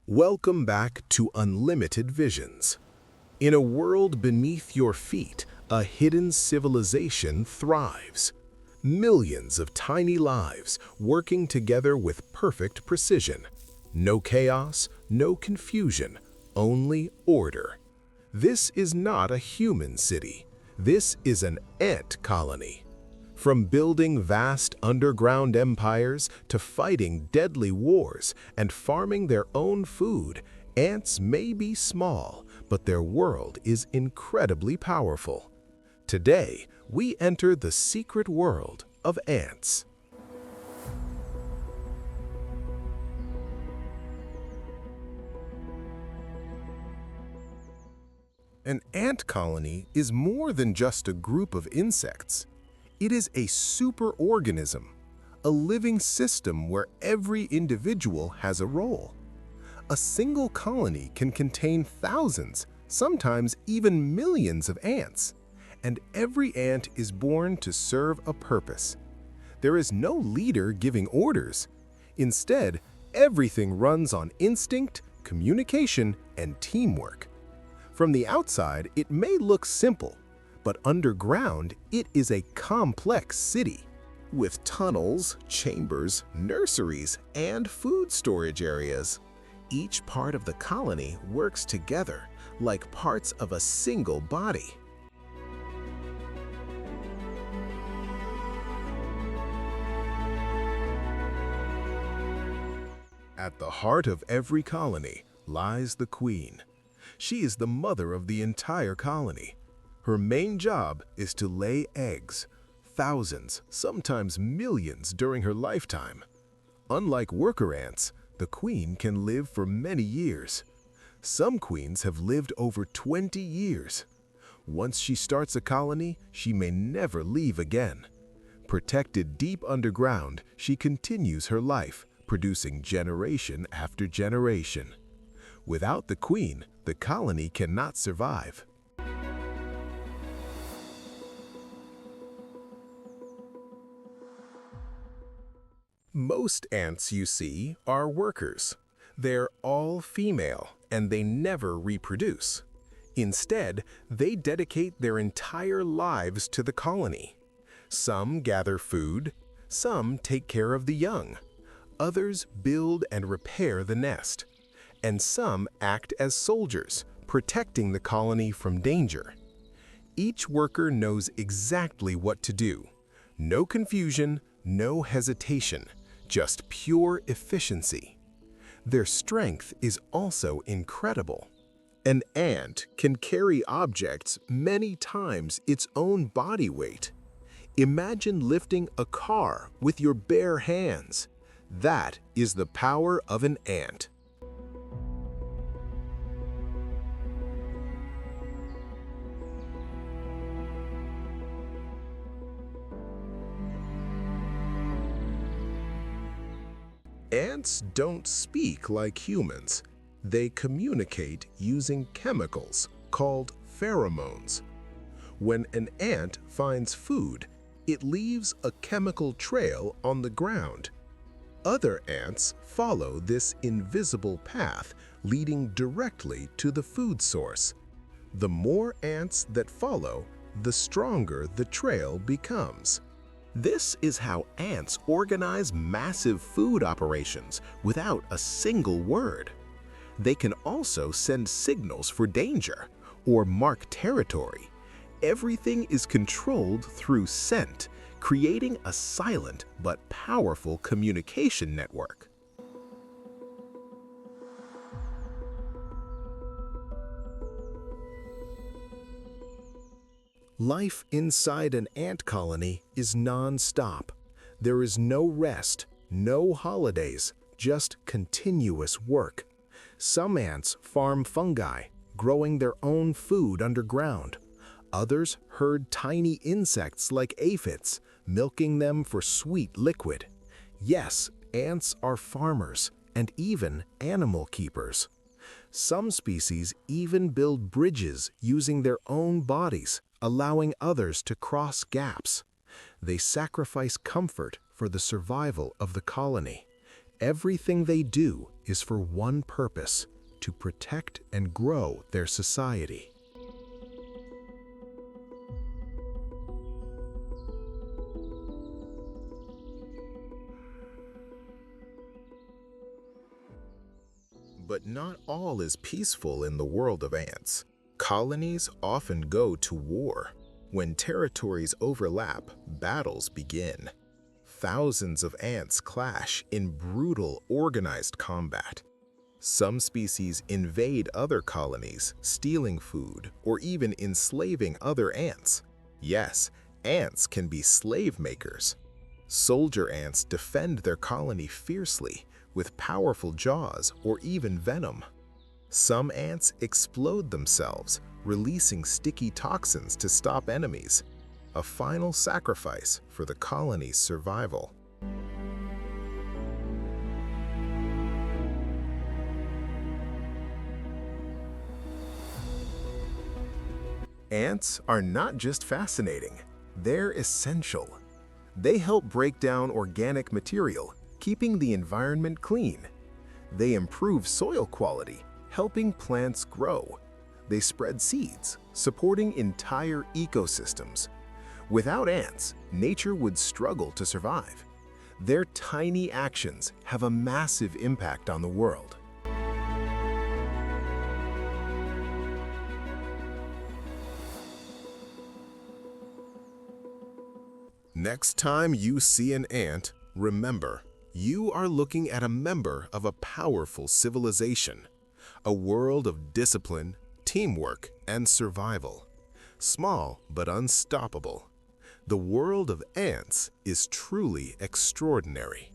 Welcome back to Unlimited Visions. In a world beneath your feet, a hidden civilization thrives. Millions of tiny lives working together with perfect precision. No chaos, no confusion, only order. This is not a human city. This is an ant colony. From building vast underground empires to fighting deadly wars and farming their own food, ants may be small, but their world is incredibly powerful. Today, we enter the secret world of ants. An ant colony is more than just a group of insects. It is a superorganism, a living system where every individual has a role. A single colony can contain thousands, sometimes even millions of ants, and every ant is born to serve a purpose. There is no leader giving orders. Instead, everything runs on instinct, communication, and teamwork. From the outside, it may look simple, but underground, it is a complex city with tunnels, chambers, nurseries, and food storage areas. Each part of the colony works together like parts of a single body. At the heart of every colony lies the queen. She is the mother of the entire colony. Her main job is to lay eggs, thousands, sometimes millions during her lifetime. Unlike worker ants, the queen can live for many years. Some queens have lived over 20 years. Once she starts a colony, she may never leave again. Protected deep underground, she continues her life, producing generation after generation. Without the queen, the colony cannot survive. Most ants you see are workers. They're all female, and they never reproduce. Instead, they dedicate their entire lives to the colony. Some gather food, some take care of the young, others build and repair the nest, and some act as soldiers, protecting the colony from danger. Each worker knows exactly what to do. No confusion, no hesitation. Just pure efficiency. Their strength is also incredible. An ant can carry objects many times its own body weight. Imagine lifting a car with your bare hands. That is the power of an ant. Ants don't speak like humans. They communicate using chemicals called pheromones. When an ant finds food, it leaves a chemical trail on the ground. Other ants follow this invisible path, leading directly to the food source. The more ants that follow, the stronger the trail becomes. This is how ants organize massive food operations without a single word. They can also send signals for danger or mark territory. Everything is controlled through scent, creating a silent but powerful communication network. Life inside an ant colony is non-stop. There is no rest, no holidays, just continuous work. Some ants farm fungi, growing their own food underground. Others herd tiny insects like aphids, milking them for sweet liquid. Yes, ants are farmers and even animal keepers. Some species even build bridges using their own bodies, allowing others to cross gaps. They sacrifice comfort for the survival of the colony. Everything they do is for one purpose: to protect and grow their society. But not all is peaceful in the world of ants. Colonies often go to war. When territories overlap, battles begin. Thousands of ants clash in brutal, organized combat. Some species invade other colonies, stealing food or even enslaving other ants. Yes, ants can be slave makers. Soldier ants defend their colony fiercely, with powerful jaws or even venom. Some ants explode themselves, releasing sticky toxins to stop enemies, a final sacrifice for the colony's survival. Ants are not just fascinating, they're essential. They help break down organic material, keeping the environment clean. They improve soil quality, helping plants grow. They spread seeds, supporting entire ecosystems. Without ants, nature would struggle to survive. Their tiny actions have a massive impact on the world. Next time you see an ant, remember, you are looking at a member of a powerful civilization, a world of discipline, teamwork, and survival. Small but unstoppable. The world of ants is truly extraordinary.